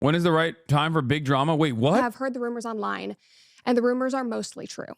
When is the right time for big drama? Wait, what? I've heard the rumors online, and the rumors are mostly true.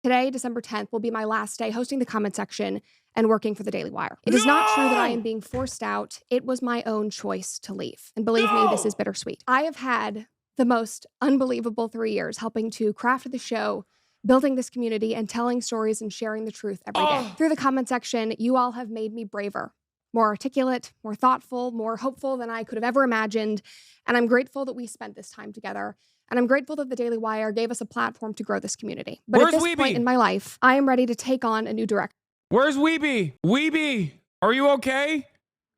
Today, December 10th, will be my last day hosting the comment section and working for the Daily Wire. It is not true that I am being forced out. It was my own choice to leave. And believe me, this is bittersweet. I have had the most unbelievable 3 years helping to craft the show, building this community, and telling stories and sharing the truth every day. Through the comment section, you all have made me braver, more articulate, more thoughtful, more hopeful than I could have ever imagined. And I'm grateful that we spent this time together. And I'm grateful that the Daily Wire gave us a platform to grow this community. But Where's at this point in my life, I am ready to take on a new direction. Where's Weeby? Weeby, are you okay?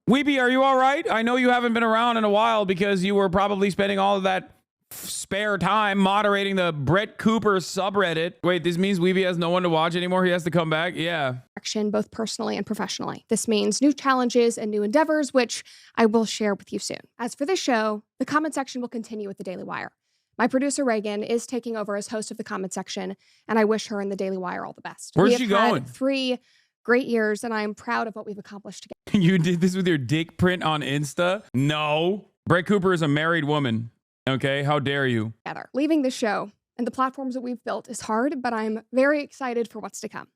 Weeby, are you all right? I know you haven't been around in a while because you were probably spending all of that spare time moderating the Brett Cooper subreddit. Wait, this means Weeby has no one to watch anymore? He has to come back? Yeah. Both personally and professionally. This means new challenges and new endeavors, which I will share with you soon. As for this show, the comment section will continue with the Daily Wire. My producer, Reagan, is taking over as host of the comment section, and I wish her and the Daily Wire all the best. Where's she going? We have had 3 great years, and I am proud of what we've accomplished together. You did this with your dick print on Insta? No. Brett Cooper is a married woman. Okay, how dare you? Leaving the show and the platforms that we've built is hard, but I'm very excited for what's to come.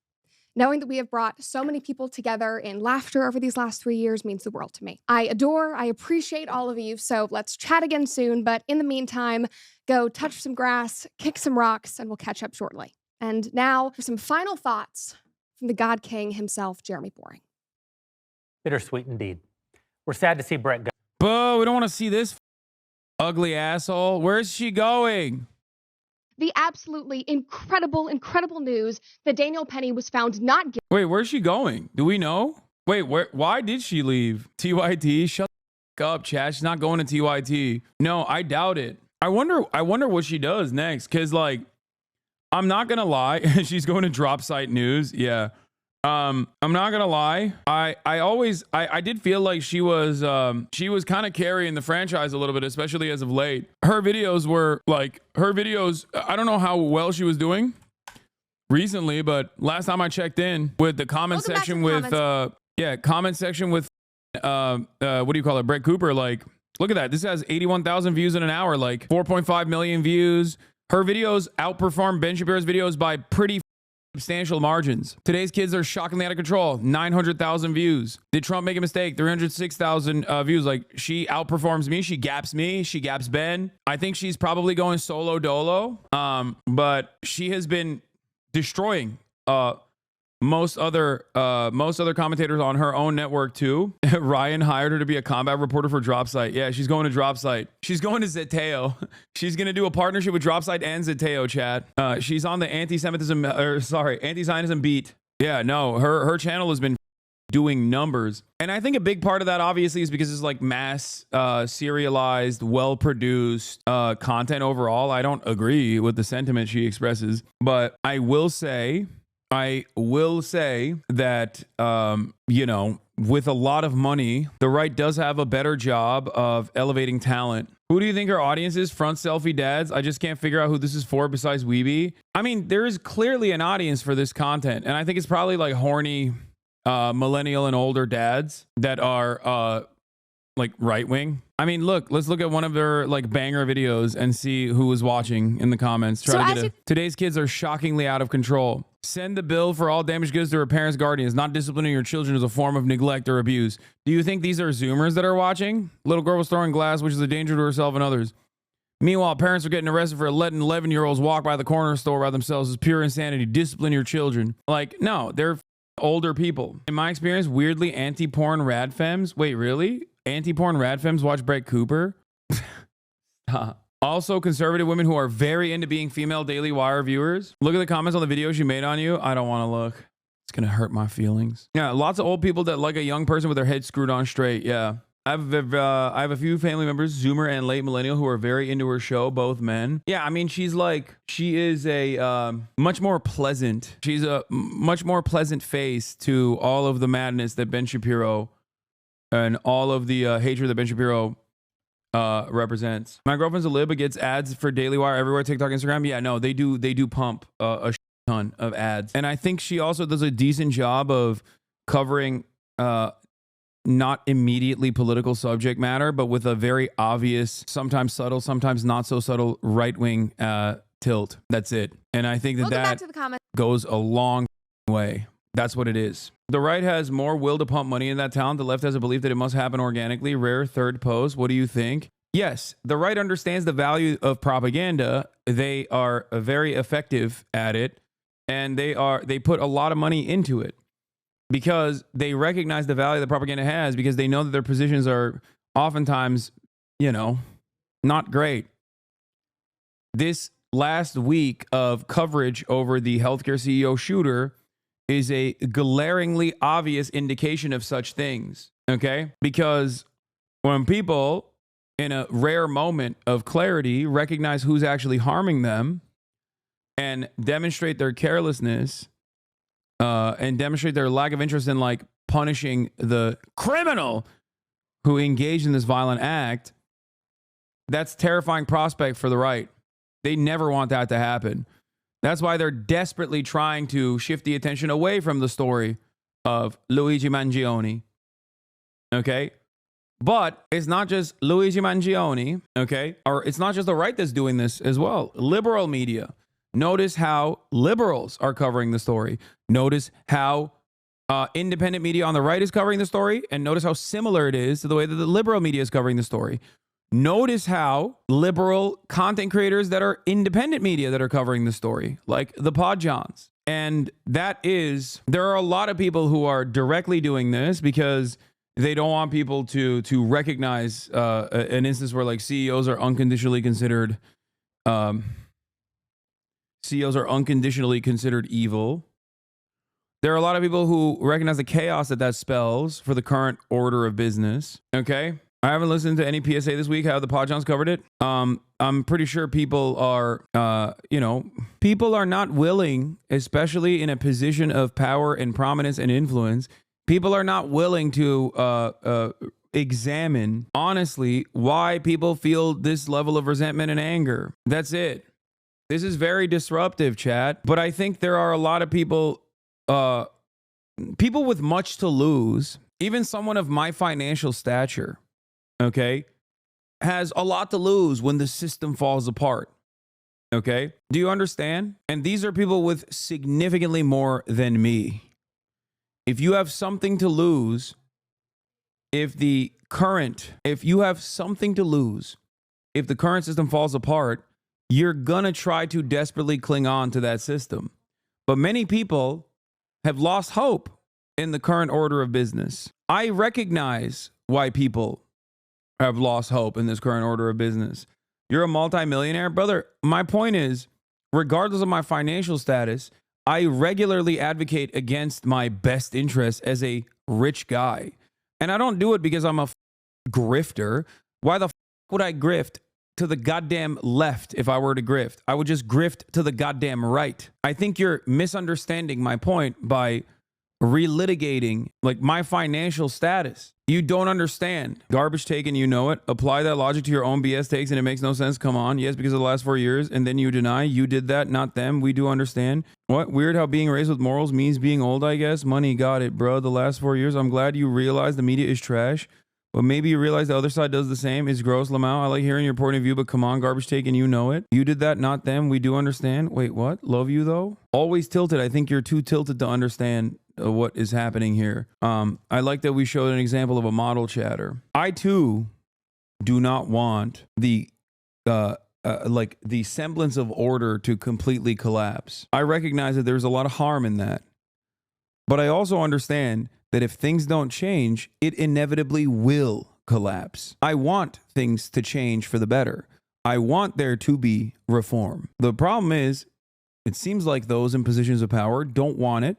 Knowing that we have brought so many people together in laughter over these last 3 years means the world to me. I appreciate all of you, so let's chat again soon. But in the meantime, go touch some grass, kick some rocks, and we'll catch up shortly. And now for some final thoughts from the God King himself, Jeremy Boring. Bittersweet indeed. We're sad to see Brett go. Boo, we don't want to see this ugly asshole. Where's she going? The absolutely incredible news that Daniel Penny was found not guilty. Wait, where's she going? Do we know? Wait, why did she leave? TYT? Shut the up, chat. She's not going to TYT. No, I doubt it. I wonder what she does next. Cause like, I'm not gonna lie. She's going to drop site news. Yeah. I'm not gonna lie. I did feel like she was kind of carrying the franchise a little bit, especially as of late. Her videos were like, I don't know how well she was doing recently, but last time I checked in with the comment section with, comment section with, what do you call it? Brett Cooper. Like, look at that. This has 81,000 views in an hour, like 4.5 million views. Her videos outperform Ben Shapiro's videos by pretty substantial margins. Today's kids are shockingly out of control. 900,000 views. Did Trump make a mistake? 306,000 views. Like, she outperforms me. She gaps Ben. I think she's probably going solo dolo. But she has been destroying most other commentators on her own network too. Ryan hired her to be a combat reporter for Dropsite. Yeah, she's going to Dropsite. She's going to Zeteo. She's going to do a partnership with Dropsite and Zeteo, chat. She's on the anti-Zionism beat. Yeah, no, her channel has been doing numbers. And I think a big part of that obviously is because it's like mass serialized, well-produced content overall. I don't agree with the sentiment she expresses, but I will say that, you know, with a lot of money, the right does have a better job of elevating talent. Who do you think our audience is? Front selfie dads? I just can't figure out who this is for besides Weeby. I mean, there is clearly an audience for this content. And I think it's probably like horny millennial and older dads that are like right wing. I mean, let's look at one of their like banger videos and see who was watching in the comments. Today's kids are shockingly out of control. Send the bill for all damaged goods to her parents' guardians. Not disciplining your children is a form of neglect or abuse. Do you think these are Zoomers that are watching? Little girl was throwing glass, which is a danger to herself and others. Meanwhile, parents are getting arrested for letting 11-year-olds walk by the corner store by themselves. Is pure insanity. Discipline your children. Like, no, they're older people. In my experience, weirdly anti-porn rad femmes. Wait, really? Anti-porn rad femmes watch Brett Cooper? Also, conservative women who are very into being female Daily Wire viewers. Look at the comments on the video she made on you. I don't want to look. It's going to hurt my feelings. Yeah, lots of old people that like a young person with their head screwed on straight. Yeah. I have a few family members, Zoomer and late millennial, who are very into her show, both men. Yeah, I mean, she is a much more pleasant face to all of the madness that Ben Shapiro and all of the hatred that Ben Shapiro represents. My girlfriend's a lib, but gets ads for Daily Wire everywhere, TikTok, Instagram. Yeah, no, they do pump a ton of ads. And I think she also does a decent job of covering not immediately political subject matter, but with a very obvious, sometimes subtle, sometimes not so subtle right-wing tilt. That's it. And I think that Welcome back that to the comments. goes a long way. That's what it is. The right has more will to pump money in that talent. The left has a belief that it must happen organically. Rare third post. What do you think? Yes, the right understands the value of propaganda. They are very effective at it, and they put a lot of money into it because they recognize the value that propaganda has, because they know that their positions are oftentimes, not great. This last week of coverage over the healthcare CEO shooter is a glaringly obvious indication of such things, okay? Because when people, in a rare moment of clarity, recognize who's actually harming them and demonstrate their carelessness and demonstrate their lack of interest in like punishing the criminal who engaged in this violent act, that's a terrifying prospect for the right. They never want that to happen. That's why they're desperately trying to shift the attention away from the story of Luigi Mangione. Okay? But it's not just Luigi Mangione, okay? Or it's not just the right that's doing this as well. Liberal media. Notice how liberals are covering the story. Notice how independent media on the right is covering the story. And notice how similar it is to the way that the liberal media is covering the story. Notice how liberal content creators that are independent media that are covering the story, like the Podjohns. And there are a lot of people who are directly doing this because they don't want people to recognize an instance where like CEOs are unconditionally considered evil. There are a lot of people who recognize the chaos that spells for the current order of business. Okay. I haven't listened to any PSA this week, how the Podjohns covered it. I'm pretty sure people are not willing, especially in a position of power and prominence and influence. People are not willing to examine, honestly, why people feel this level of resentment and anger. That's it. This is very disruptive, chat. But I think there are a lot of people with much to lose, even someone of my financial stature, okay, has a lot to lose when the system falls apart. Okay? Do you understand? And these are people with significantly more than me. If you have something to lose, if the current system falls apart, you're going to try to desperately cling on to that system. But many people have lost hope in the current order of business. I recognize why people have lost hope in this current order of business. You're a multimillionaire, brother. My point is, regardless of my financial status, I regularly advocate against my best interests as a rich guy. And I don't do it because I'm a grifter. Why the would I grift to the goddamn left if I were to grift? I would just grift to the goddamn right. I think you're misunderstanding my point by relitigating like my financial status. You don't understand. Garbage take and you know it. Apply that logic to your own BS takes and it makes no sense. Come on. Yes, because of the last 4 years. And then you deny you did that, not them. We do understand. What? Weird how being raised with morals means being old, I guess. Money, got it, bro. The last 4 years. I'm glad you realize the media is trash. But maybe you realize the other side does the same. It's gross, Lamau. I like hearing your point of view, but come on, garbage take, and you know it. You did that, not them. We do understand. Wait, what? Love you, though? Always tilted. I think you're too tilted to understand what is happening here. I like that we showed an example of a model chatter. I, too, do not want the semblance of order to completely collapse. I recognize that there's a lot of harm in that. But I also understand that if things don't change, it inevitably will collapse. I want things to change for the better. I want there to be reform. The problem is, it seems like those in positions of power don't want it,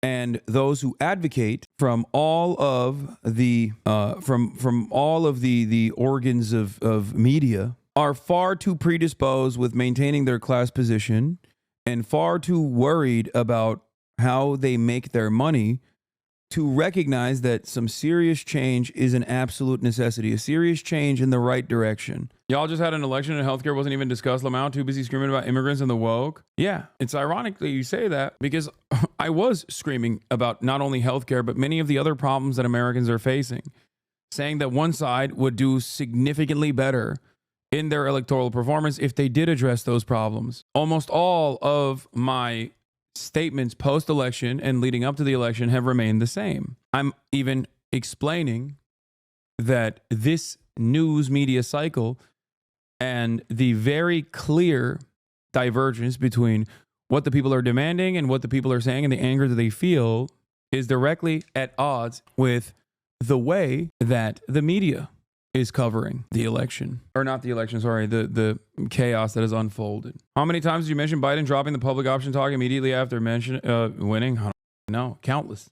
and those who advocate from all of the the organs of media are far too predisposed with maintaining their class position and far too worried about how they make their money to recognize that some serious change is an absolute necessity, a serious change in the right direction. Y'all just had an election and healthcare wasn't even discussed. Lamau too busy screaming about immigrants and the woke. Yeah, it's ironic that you say that because I was screaming about not only healthcare, but many of the other problems that Americans are facing, saying that one side would do significantly better in their electoral performance if they did address those problems. Almost all of my statements post-election and leading up to the election have remained the same. I'm even explaining that this news media cycle and the very clear divergence between what the people are demanding and what the people are saying and the anger that they feel is directly at odds with the way that the media is covering the election. Or not the election, sorry, the chaos that has unfolded. How many times did you mention Biden dropping the public option talk immediately after winning? I don't know, countless.